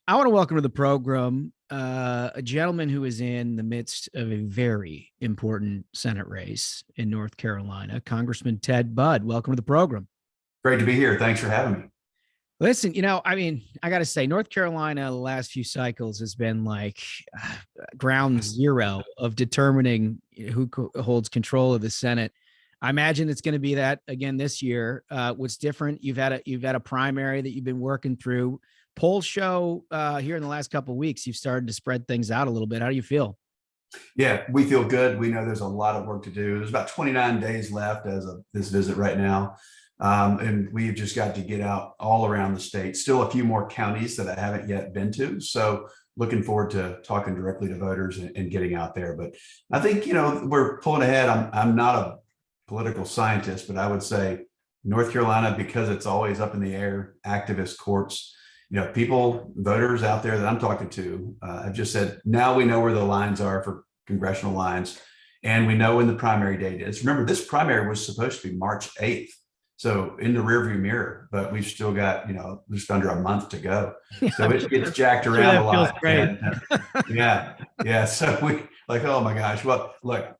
I want to welcome to the program a gentleman who is in the midst of a very important Senate race in North Carolina, Congressman Ted Budd. Welcome to the program. Great to be here. Thanks for having me. Listen, I got to say, North Carolina, the last few cycles has been like ground zero of determining who holds control of the Senate. I imagine it's going to be that again this year. What's different? You've had a primary that you've been working through. Polls show here in the last couple of weeks, you've started to spread things out a little bit. How do you feel? Yeah, we feel good. We know there's a lot of work to do. There's about 29 days left as of this visit right now. And we've just got to get out all around the state. Still a few more counties that I haven't yet been to. So looking forward to talking directly to voters and getting out there. But I think, we're pulling ahead. I'm not a political scientist, but I would say North Carolina, because it's always up in the air, activist courts, people, voters out there that I'm talking to, have just said, now we know where the lines are for congressional lines. And we know when the primary date is. Remember, this primary was supposed to be March 8th. So in the rearview mirror, but we've still got, just under a month to go. Yeah, So it gets jacked around a lot. Great. Yeah. So we like, oh my gosh. Well, look,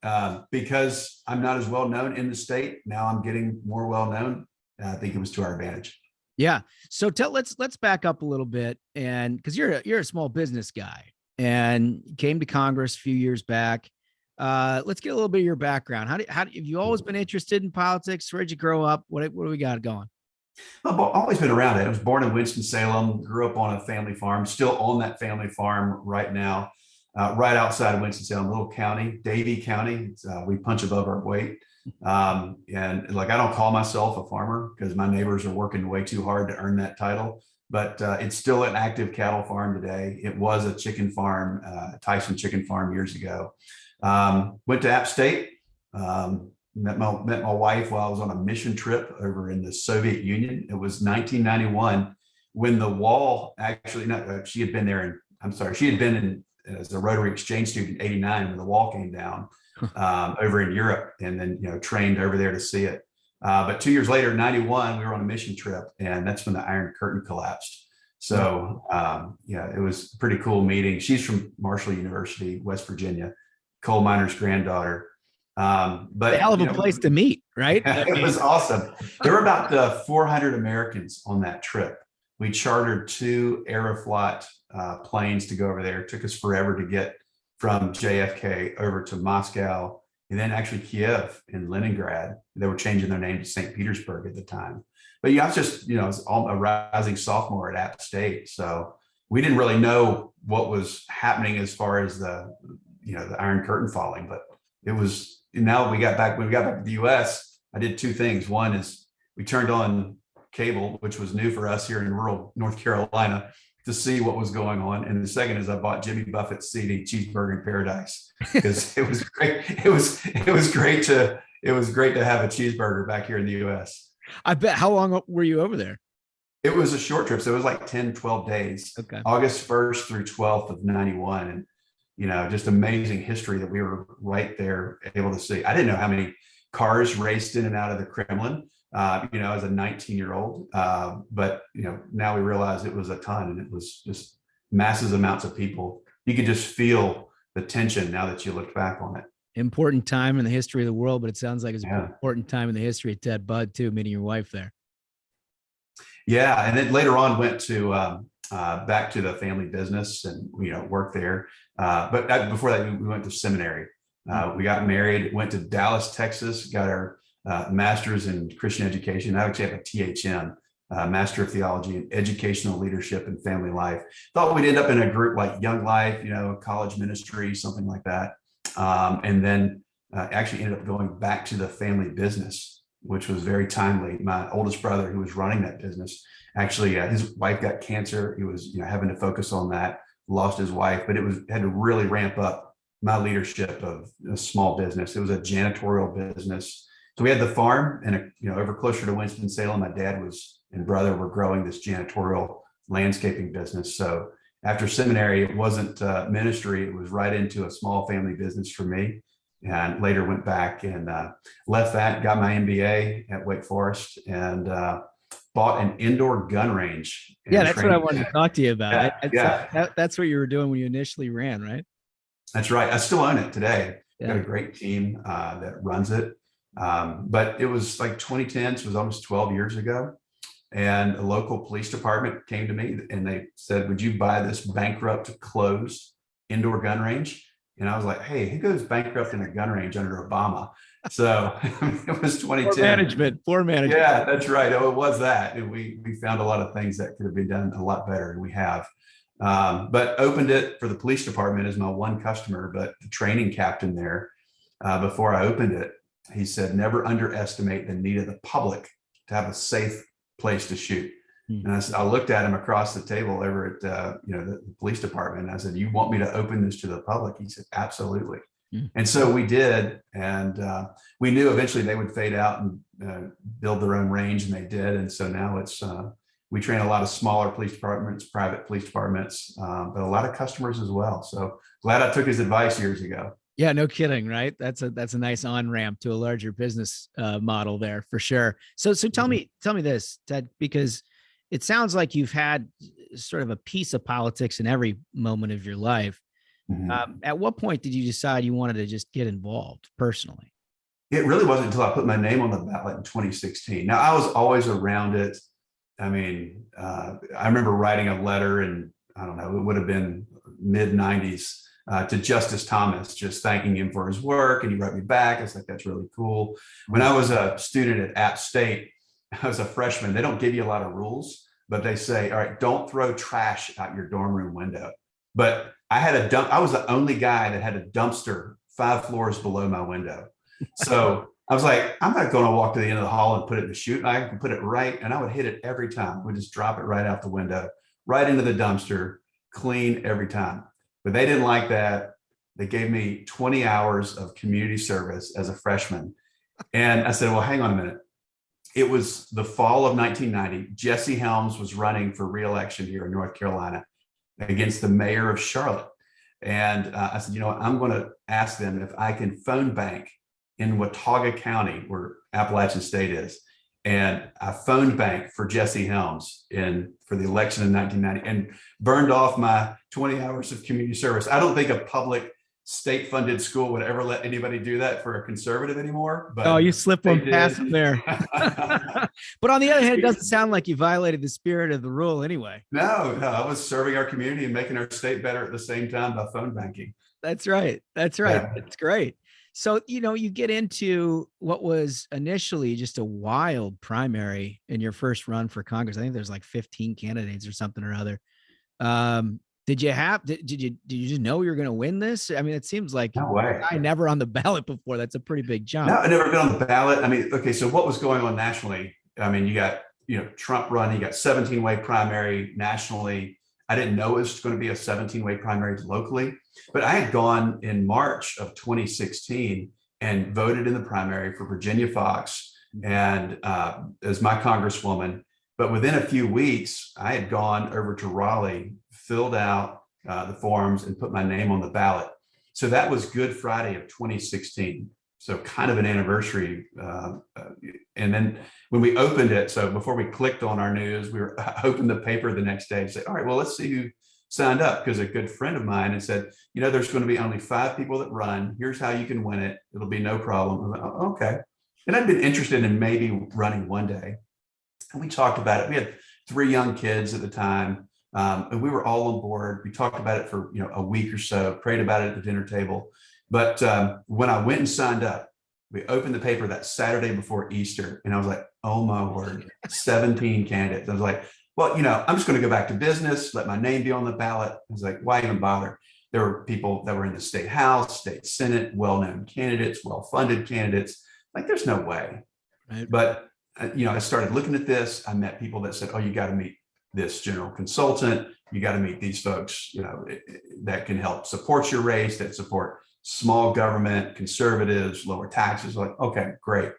because I'm not as well known in the state, now I'm getting more well known. I think it was to our advantage. Yeah. So let's back up a little bit, and because you're a small business guy and came to Congress a few years back. Let's get a little bit of your background. Have you always been interested in politics? Where'd you grow up? What do we got going? I've always been around it. I was born in Winston-Salem, grew up on a family farm, still on that family farm right now, right outside of Winston-Salem, a little county, Davie County. We punch above our weight. And like, I don't call myself a farmer because my neighbors are working way too hard to earn that title, but it's still an active cattle farm today. It was a chicken farm, Tyson chicken farm years ago. Went to App State, met my wife while I was on a mission trip over in the Soviet Union. It was 1991 when the wall she had been there. She had been in as a Rotary Exchange student in 89 when the wall came down over in Europe, and then, trained over there to see it. But 2 years later, 91, we were on a mission trip, and that's when the Iron Curtain collapsed. So, it was a pretty cool meeting. She's from Marshall University, West Virginia, coal miner's granddaughter. But a hell of a place to meet, right? It was awesome. There were about 400 Americans on that trip. We chartered 2 Aeroflot planes to go over there. It took us forever to get from JFK over to Moscow, and then actually Kiev and Leningrad. They were changing their name to St. Petersburg at the time. But I was just, I was a rising sophomore at App State. So we didn't really know what was happening as far as the Iron Curtain falling. But it was, now when we got back to the US, I did 2 things. One is we turned on cable, which was new for us here in rural North Carolina, to see what was going on. And the second is I bought Jimmy Buffett's CD, Cheeseburger in Paradise, because it was great. It was great to have a cheeseburger back here in the US. I bet. How long were you over there? It was a short trip. So it was like 10, 12 days, okay. August 1st through 12th of 91. And, just amazing history that we were right there able to see. I didn't know how many cars raced in and out of the Kremlin, as a 19-year-old. But, now we realize it was a ton, and it was just massive amounts of people. You could just feel the tension now that you look back on it. Important time in the history of the world, but it sounds like it's an important time in the history of Ted Budd too, meeting your wife there. Yeah. And then later on went to back to the family business and, worked there. But before that, we went to seminary. We got married, went to Dallas, Texas, got our master's in Christian education. I actually have a THM, Master of Theology in Educational Leadership and Family Life. Thought we'd end up in a group like Young Life, college ministry, something like that. And then actually ended up going back to the family business, which was very timely. My oldest brother, who was running that business, actually his wife got cancer. He was having to focus on that, lost his wife, but had to really ramp up my leadership of a small business. It was a janitorial business. So we had the farm, and over closer to Winston-Salem, my dad and brother were growing this janitorial landscaping business. So after seminary, it wasn't ministry. It was right into a small family business for me. And later went back and left that, got my MBA at Wake Forest, and bought an indoor gun range Yeah, and that's what I training. wanted to talk to you about. Yeah, yeah, That's what you were doing when you initially ran, right? that's right. I still own it today. Got Yeah. a great team that runs it. But it was like 2010, so it was almost 12 years ago. And a local police department came to me and they said, would you buy this bankrupt, closed indoor gun range? And I was like, hey, who goes bankrupt in a gun range under Obama? So it was Poor 2010. management, poor management. Yeah, that's right. Oh, it was that. And we found a lot of things that could have been done a lot better, and we have. But opened it for the police department as my one customer. But the training captain there, before I opened it, he said, never underestimate the need of the public to have a safe place to shoot. And I looked at him across the table over at the police department. And I said, "You want me to open this to the public?" He said, "Absolutely." And so we did, and we knew eventually they would fade out and build their own range, and they did. And so now it's we train a lot of smaller police departments, private police departments, but a lot of customers as well. So glad I took his advice years ago. Yeah, no kidding, right? That's a nice on ramp to a larger business model there for sure. So tell me this, Ted, because it sounds like you've had sort of a piece of politics in every moment of your life. At what point did you decide you wanted to just get involved personally? It really wasn't until I put my name on the ballot in 2016. Now, I was always around it. I mean, I remember writing a letter, and I don't know, it would have been mid 90s to Justice Thomas, just thanking him for his work. And he wrote me back. I was like, that's really cool. When I was a student at App State, I was a freshman. They don't give you a lot of rules, but they say, all right, don't throw trash out your dorm room window. But I was the only guy that had a dumpster 5 floors below my window. So I was like, I'm not going to walk to the end of the hall and put it in the chute. I can put it right, and I would hit it every time. We'd just drop it right out the window, right into the dumpster, clean every time. But they didn't like that. They gave me 20 hours of community service as a freshman. And I said, well, hang on a minute. It was the fall of 1990. Jesse Helms was running for re-election here in North Carolina against the mayor of Charlotte. And I said, you know what, I'm going to ask them if I can phone bank in Watauga County, where Appalachian State is. And I phone banked for Jesse Helms for the election in 1990 and burned off my 20 hours of community service. I don't think a public state-funded school would ever let anybody do that for a conservative anymore. But oh, you slipped one past them there. But on the other hand, it doesn't sound like you violated the spirit of the rule anyway. No, I was serving our community and making our state better at the same time by phone banking. That's right. That's right. Yeah. That's great. So, you get into what was initially just a wild primary in your first run for Congress. I think there's like 15 candidates or something or other. Did you just know you were going to win this? I mean, it seems like No way. I never on the ballot before. That's a pretty big jump. No, I've never been on the ballot. I mean, okay, so what was going on nationally? I mean, you got, Trump running, you got 17-way primary nationally. I didn't know it was going to be a 17-way primary locally, but I had gone in March of 2016 and voted in the primary for Virginia Fox and as my congresswoman. But within a few weeks, I had gone over to Raleigh, filled out the forms, and put my name on the ballot. So that was Good Friday of 2016. So kind of an anniversary. And then when we opened it, so before we clicked on our news, we opened the paper the next day and said, all right, well, let's see who signed up, because a good friend of mine had said, there's going to be only 5 people that run. Here's how you can win it. It'll be no problem. I was like, oh, okay. And I'd been interested in maybe running one day. And we talked about it. We had 3 young kids at the time. And we were all on board. We talked about it for a week or so, prayed about it at the dinner table. But when I went and signed up, we opened the paper that Saturday before Easter, and I was like, oh my word, 17 candidates. I was like, well, I'm just going to go back to business, let my name be on the ballot. I was like, why even bother? There were people that were in the state house, state senate, well-known candidates, well-funded candidates. Like, there's no way. Right. But, I started looking at this. I met people that said, oh, you got to meet this general consultant. You got to meet these folks, that can help support your race, that support small government, conservatives, lower taxes. Like, okay, great.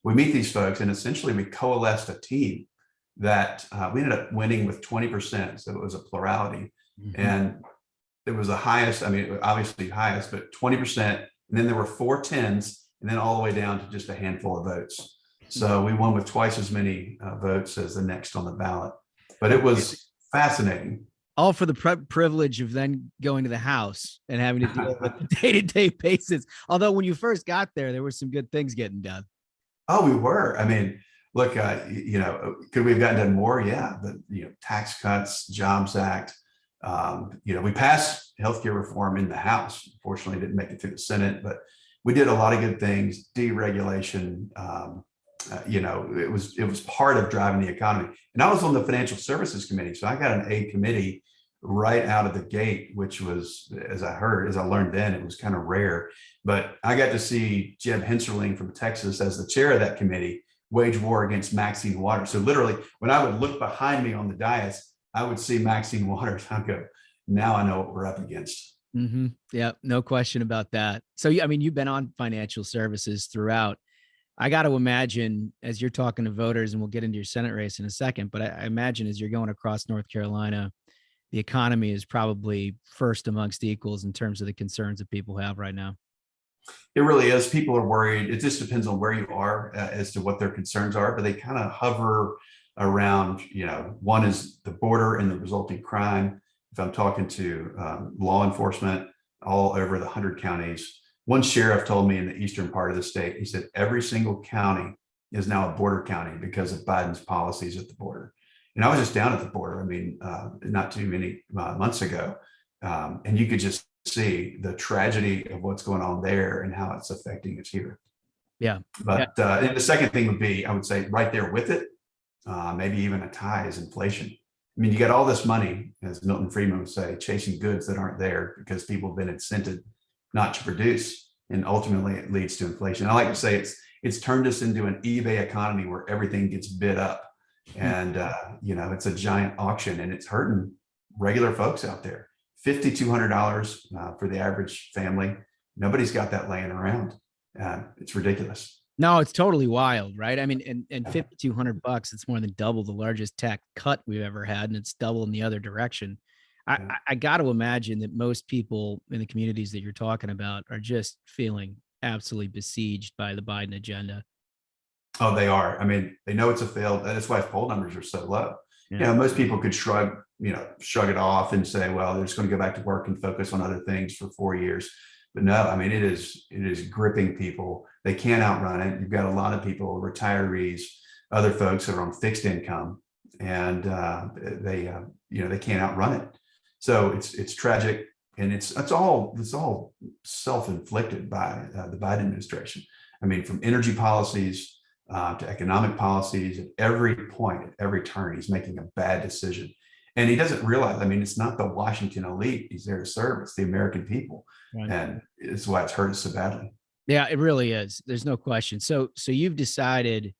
We meet these folks, and essentially we coalesced a team that we ended up winning with 20%. So it was a plurality. Mm-hmm. And it was the highest, obviously highest, but 20%. And then there were 4 10s, and then all the way down to just a handful of votes. So we won with twice as many votes as the next on the ballot. But it was fascinating. All for the privilege of then going to the House and having to deal with the day-to-day basis. Although when you first got there were some good things getting done. Oh, we were. I mean, look, could we have gotten done more? Yeah, the tax cuts, Jobs Act. We passed healthcare reform in the House. Unfortunately, didn't make it through the Senate, but we did a lot of good things. Deregulation. It was part of driving the economy. And I was on the Financial Services Committee, so I got an A committee right out of the gate, which was, as I learned then, it was kind of rare. But I got to see Jeb Hensarling from Texas as the chair of that committee wage war against Maxine Waters. So literally, when I would look behind me on the dais, I would see Maxine Waters. I go, now I know what we're up against. Mm-hmm. Yeah, no question about that. So, I mean, you've been on financial services throughout. I got to imagine as you're talking to voters, and we'll get into your Senate race in a second, but I imagine as you're going across North Carolina, the economy is probably first amongst equals in terms of the concerns that people have right now. It really is. People are worried. It just depends on where you are as to what their concerns are, but they kind of hover around, one is the border and the resulting crime. If I'm talking to law enforcement all over the 100 counties, one sheriff told me in the eastern part of the state, he said, every single county is now a border county because of Biden's policies at the border. And I was just down at the border, I mean, not too many months ago, and you could just see the tragedy of what's going on there and how it's affecting us here. Yeah. But and the second thing would be, I would say right there with it, maybe even a tie is inflation. I mean, you got all this money, as Milton Friedman would say, chasing goods that aren't there because people have been incented not to produce. And ultimately it leads to inflation. I like to say it's turned us into an eBay economy where everything gets bid up. And, it's a giant auction and it's hurting regular folks out there. $5,200 for the average family. Nobody's got that laying around. It's ridiculous. No, it's totally wild, right? I mean, and $5,200, it's more than double the largest tax cut we've ever had, and it's double in the other direction. I got to imagine that most people in the communities that you're talking about are just feeling absolutely besieged by the Biden agenda. Oh, they are. I mean, they know it's a failed. That's why poll numbers are so low. Yeah. Most people could shrug it off and say, well, they're just going to go back to work and focus on other things for 4 years. But no, I mean, it is gripping people. They can't outrun it. You've got a lot of people, retirees, other folks that are on fixed income, and they can't outrun it. So it's tragic, and it's all self-inflicted by the Biden administration. I mean, from energy policies to economic policies, at every point, at every turn, he's making a bad decision. And he doesn't realize, I mean, it's not the Washington elite he's there to serve, it's the American people. Right. And it's why it's hurt us so badly. Yeah, it really is. There's no question. So you've decided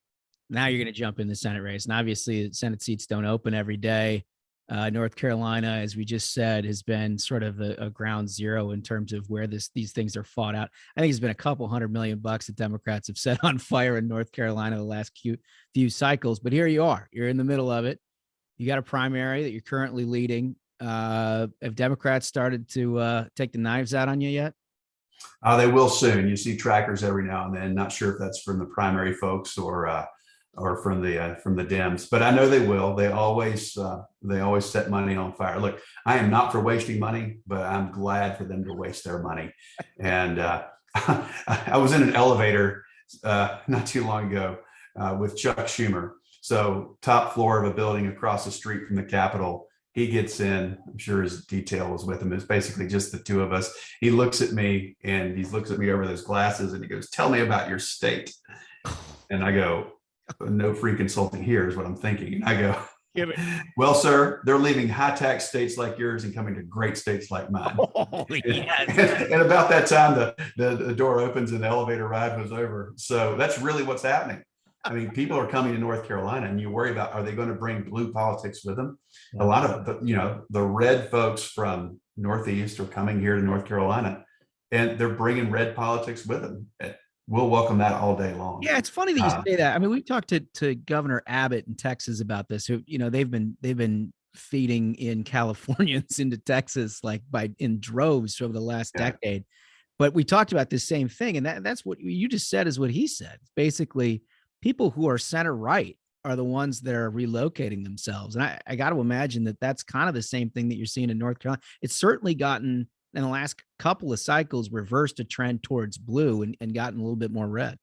now you're going to jump in the Senate race. And obviously, the Senate seats don't open every day. North Carolina, as we just said, has been sort of a ground zero in terms of where these things are fought out. I think it's been a couple $100 million that Democrats have set on fire in North Carolina the last few cycles. But here you are. You're in the middle of it. You got a primary that you're currently leading. Have Democrats started to take the knives out on you yet? They will soon. You see trackers every now and then. Not sure if that's from the primary folks or from the Dems, but I know they will. They always set money on fire. Look, I am not for wasting money, but I'm glad for them to waste their money. And I was in an elevator not too long ago with Chuck Schumer. So top floor of a building across the street from the Capitol. He gets in. I'm sure his detail was with him. It's basically just the two of us. He looks at me and he looks at me over those glasses and he goes, "Tell me about your state." And I go, "No free consulting here," is what I'm thinking. And I go, "Well, sir, they're leaving high-tax states like yours and coming to great states like mine." Oh, yes. And about that time, the door opens and the elevator ride was over. So that's really what's happening. I mean, people are coming to North Carolina, and you worry about, are they going to bring blue politics with them? Yeah. A lot of the red folks from Northeast are coming here to North Carolina, and they're bringing red politics with them. We'll welcome that all day long. Yeah, it's funny that you say that. I mean, we talked to Governor Abbott in Texas about this. Who, they've been feeding in Californians into Texas in droves over the last decade. But we talked about this same thing, and that's what you just said is what he said. Basically, people who are center right are the ones that are relocating themselves. And I got to imagine that that's kind of the same thing that you're seeing in North Carolina. It's certainly gotten in the last couple of cycles reversed a trend towards blue and gotten a little bit more red.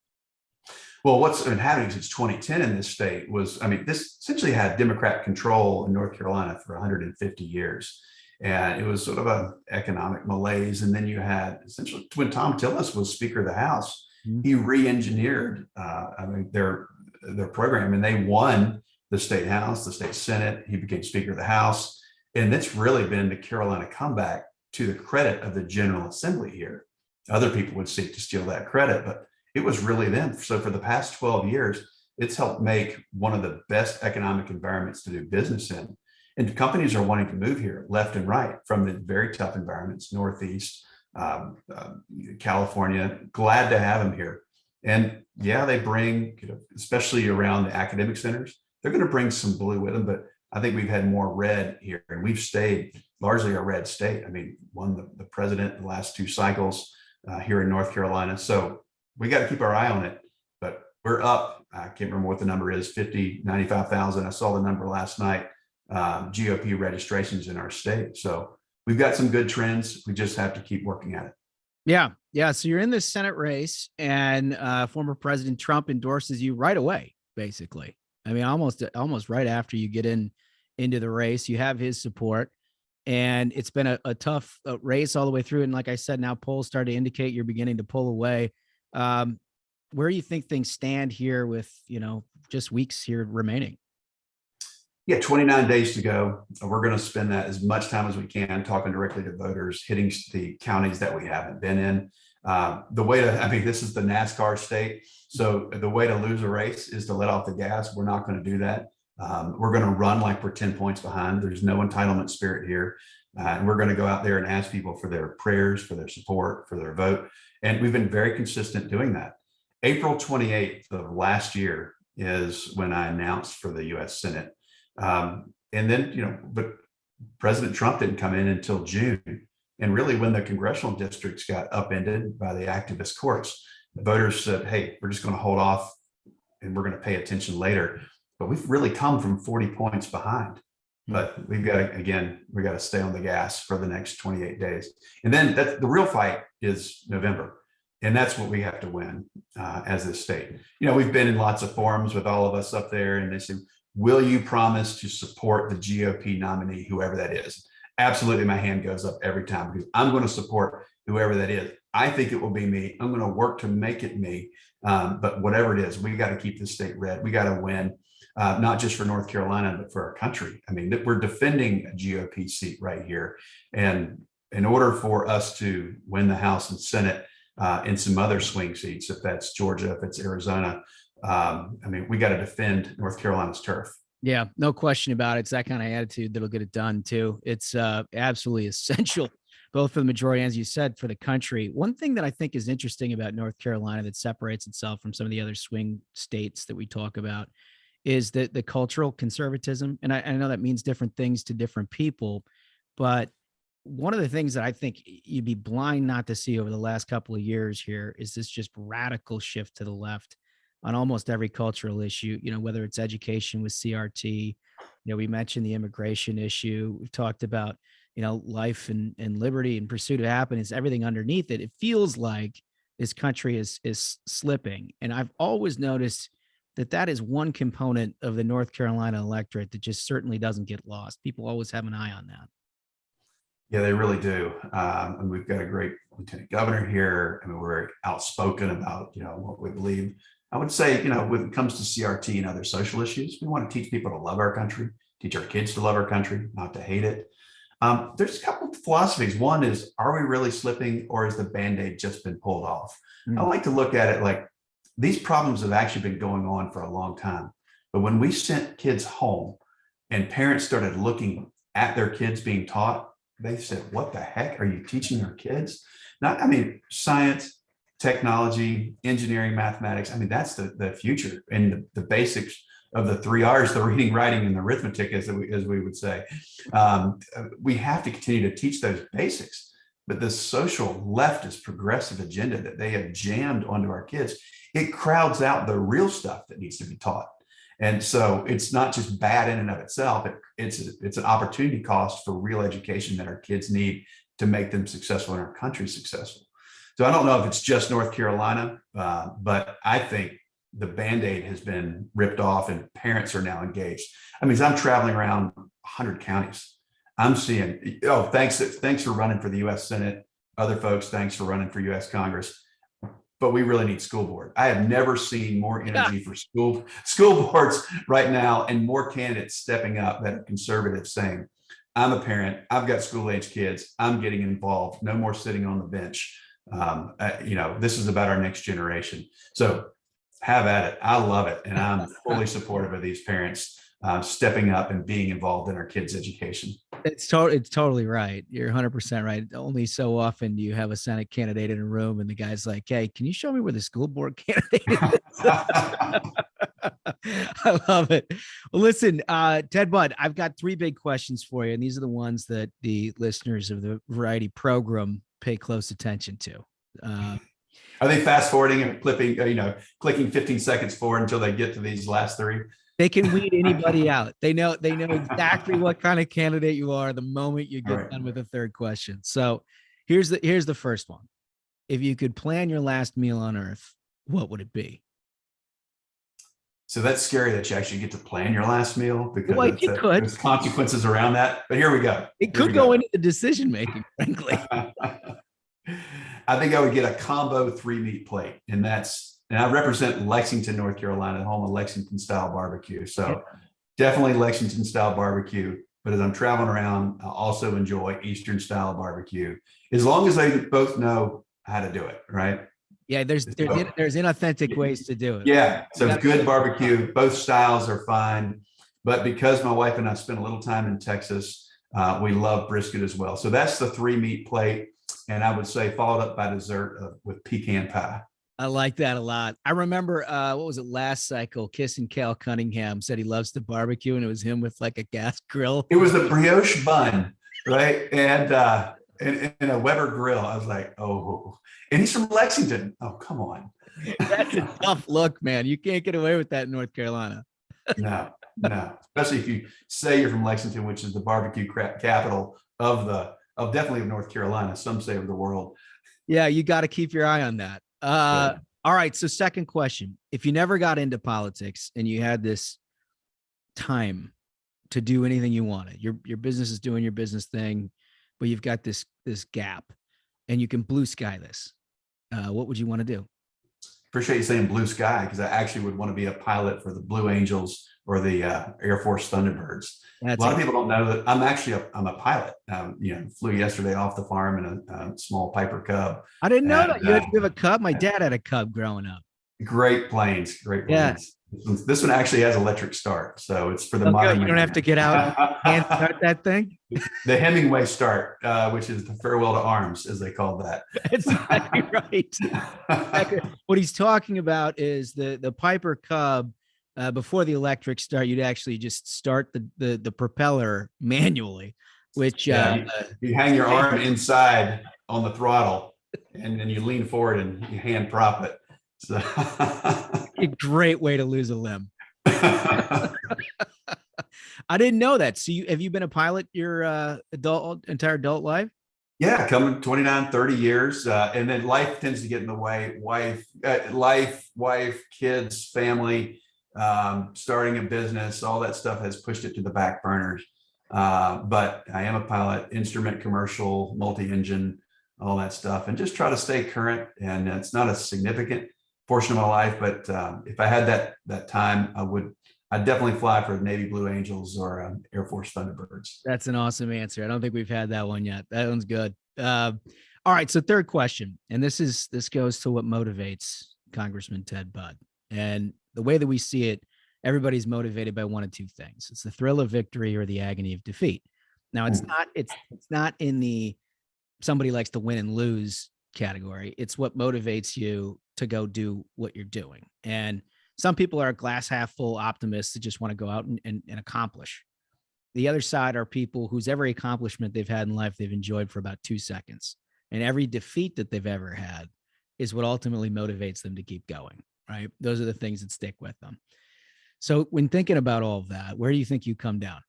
Well, what's been happening since 2010 in this state was, I mean, this essentially had Democrat control in North Carolina for 150 years. And it was sort of an economic malaise. And then you had essentially when Tom Tillis was Speaker of the House, he re-engineered their program, and they won the state House, the state Senate. He became Speaker of the House. And that's really been the Carolina comeback to the credit of the General Assembly here. Other people would seek to steal that credit, but it was really them. So for the past 12 years, it's helped make one of the best economic environments to do business in. And companies are wanting to move here left and right from the very tough environments, Northeast, California, glad to have them here. And yeah, they bring, especially around the academic centers, they're going to bring some blue with them, but I think we've had more red here, and we've stayed largely a red state. I mean, won the president in the last two cycles here in North Carolina. So we got to keep our eye on it, but we're up. I can't remember what the number is, 95,000. I saw the number last night, GOP registrations in our state. So we've got some good trends. We just have to keep working at it. Yeah. Yeah. So you're in this Senate race, and former President Trump endorses you right away, basically. I mean, almost right after you get into the race, you have his support. And it's been a tough race all the way through. And like I said, now polls start to indicate you're beginning to pull away. Where do you think things stand here with, just weeks here remaining? Yeah, 29 days to go. We're going to spend that as much time as we can talking directly to voters, hitting the counties that we haven't been in. This is the NASCAR state. So the way to lose a race is to let off the gas. We're not going to do that. We're going to run like we're 10 points behind. There's no entitlement spirit here. And we're going to go out there and ask people for their prayers, for their support, for their vote. And we've been very consistent doing that. April 28th of last year is when I announced for the U.S. Senate. And then, but President Trump didn't come in until June. And really, when the congressional districts got upended by the activist courts, the voters said, hey, we're just going to hold off and we're going to pay attention later. But we've really come from 40 points behind. But we've got to stay on the gas for the next 28 days. And then the real fight is November. And that's what we have to win as a state. We've been in lots of forums with all of us up there, and they say, will you promise to support the GOP nominee, whoever that is? Absolutely. My hand goes up every time because I'm going to support whoever that is. I think it will be me. I'm going to work to make it me. But whatever it is, we got to keep the state red. We got to win, not just for North Carolina, but for our country. I mean, we're defending a GOP seat right here. And in order for us to win the House and Senate and some other swing seats, if that's Georgia, if it's Arizona, we got to defend North Carolina's turf. Yeah, no question about it. It's that kind of attitude that'll get it done too. It's absolutely essential, both for the majority, as you said, for the country. One thing that I think is interesting about North Carolina that separates itself from some of the other swing states that we talk about is that the cultural conservatism. And I know that means different things to different people, but one of the things that I think you'd be blind not to see over the last couple of years here is this just radical shift to the left on almost every cultural issue, whether it's education with CRT, we mentioned the immigration issue. We've talked about, life and liberty and pursuit of happiness, everything underneath it. It feels like this country is slipping. And I've always noticed that is one component of the North Carolina electorate that just certainly doesn't get lost. People always have an eye on that. Yeah, they really do. And we've got a great lieutenant governor here. We're very outspoken about, what we believe. I would say, when it comes to CRT and other social issues, we want to teach people to love our country, teach our kids to love our country, not to hate it. There's a couple of philosophies. One is, are we really slipping, or has the Band-Aid just been pulled off? I like to look at it like these problems have actually been going on for a long time. But when we sent kids home and parents started looking at their kids being taught, they said, what the heck are you teaching our kids? Science, technology, engineering, mathematics. That's the future, and the basics of the 3 R's, the reading, writing, and arithmetic, as we would say. We have to continue to teach those basics. But this social leftist progressive agenda that they have jammed onto our kids, it crowds out the real stuff that needs to be taught. And so it's not just bad in and of itself. It's an opportunity cost for real education that our kids need to make them successful and our country successful. So I don't know if it's just North Carolina, but I think the Band-Aid has been ripped off and parents are now engaged. I mean, as I'm traveling around 100 counties, I'm seeing, oh, thanks for running for the U.S. Senate. Other folks, thanks for running for U.S. Congress. But we really need school board. I have never seen more energy for school boards right now, and more candidates stepping up that are conservative, saying, I'm a parent, I've got school age kids, I'm getting involved, no more sitting on the bench. This is about our next generation. So have at it. I love it. And I'm fully supportive of these parents stepping up and being involved in our kids' education. It's totally right. You're 100% right. Only so often do you have a Senate candidate in a room and the guy's like, hey, can you show me where the school board candidate is? I love it. Well, listen, Ted Budd, I've got 3 big questions for you. And these are the ones that the listeners of the Variety program pay close attention to. Are they fast forwarding and clicking 15 seconds forward until they get to these last 3? They can weed anybody out. They know exactly what kind of candidate you are the moment you get done with the third question. So here's the first one. If you could plan your last meal on Earth, what would it be? So that's scary that you actually get to plan your last meal, because there's consequences around that. But here we go. It could go into the decision making, frankly. I think I would get a combo 3-meat plate, and I represent Lexington, North Carolina, home of Lexington style barbecue. So definitely Lexington style barbecue. But as I'm traveling around, I also enjoy Eastern style barbecue, as long as they both know how to do it, right? Yeah, there's inauthentic ways to do it. Yeah, so good barbecue, both styles are fine. But because my wife and I spent a little time in Texas, we love brisket as well. So that's the 3-meat plate. And I would say followed up by dessert with pecan pie. I like that a lot. I remember, what was it, last cycle, Kissing Cal Cunningham said he loves to barbecue, and it was him with like a gas grill. It was a brioche bun, right? And a Weber grill. I was like, oh, and he's from Lexington. Oh, come on. That's a tough look, man. You can't get away with that in North Carolina. No. Especially if you say you're from Lexington, which is the barbecue capital of definitely of North Carolina. Some say of the world. Yeah, you got to keep your eye on that. All right. So second question, if you never got into politics and you had this time to do anything you wanted, your business is doing your business thing, but you've got this gap and you can blue sky this, what would you want to do? Appreciate you saying blue sky, because I actually would want to be a pilot for the Blue Angels or the Air Force Thunderbirds. A lot of people don't know that I'm a pilot. Flew yesterday off the farm in a small Piper Cub. I didn't know that you have a Cub. My dad had a Cub growing up. Great planes. Yeah. This one actually has electric start, so it's for the modern. You don't have to get out and start that thing. The Hemingway start, which is the farewell to arms, as they call that. That's exactly right. What he's talking about is the Piper Cub. Before the electric start, you'd actually just start the propeller manually, which you hang your arm inside on the throttle, and then you lean forward and you hand prop it. So a great way to lose a limb. I didn't know that. So have you been a pilot your entire adult life? Yeah, coming 29, 30 years. And then life tends to get in the way. Wife, kids, family, starting a business, all that stuff has pushed it to the back burners. But I am a pilot, instrument, commercial, multi-engine, all that stuff, and just try to stay current. And it's not a significant portion of my life, but if I had that time, I'd definitely fly for Navy Blue Angels or Air Force Thunderbirds. That's an awesome answer. I don't think we've had that one yet. That one's good. All right. So third question, and this goes to what motivates Congressman Ted Budd. And the way that we see it, everybody's motivated by one of two things. It's the thrill of victory or the agony of defeat. Now it's not in the somebody likes to win and lose category. It's what motivates you to go do what you're doing. And some people are glass half full optimists that just want to go out and accomplish. The other side are people whose every accomplishment they've had in life, they've enjoyed for about 2 seconds. and every defeat that they've ever had is what ultimately motivates them to keep going, right? Those are the things that stick with them. So when thinking about all of that, where do you think you come down?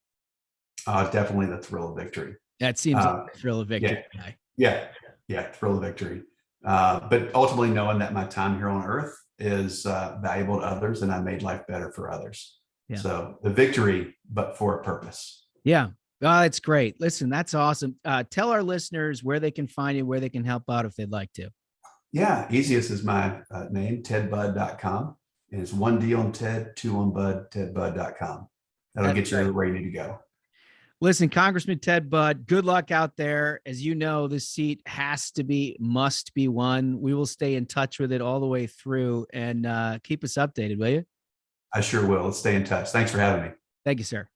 Definitely the thrill of victory. That seems like a thrill of victory Yeah, guy. yeah, thrill of victory. But ultimately knowing that my time here on earth is valuable to others and I made life better for others. Yeah. So the victory, but for a purpose. Yeah. Oh, that's great. Listen, that's awesome. Tell our listeners where they can find you, where they can help out if they'd like to. Yeah, easiest is my name, tedbud.com. And it's 1D on Ted, 2 on Bud, tedbud.com. That'll get you ready to go. Listen, Congressman Ted Budd, good luck out there. As you know, this seat must be won. We will stay in touch with it all the way through and keep us updated, will you? I sure will. Let's stay in touch. Thanks for having me. Thank you, sir.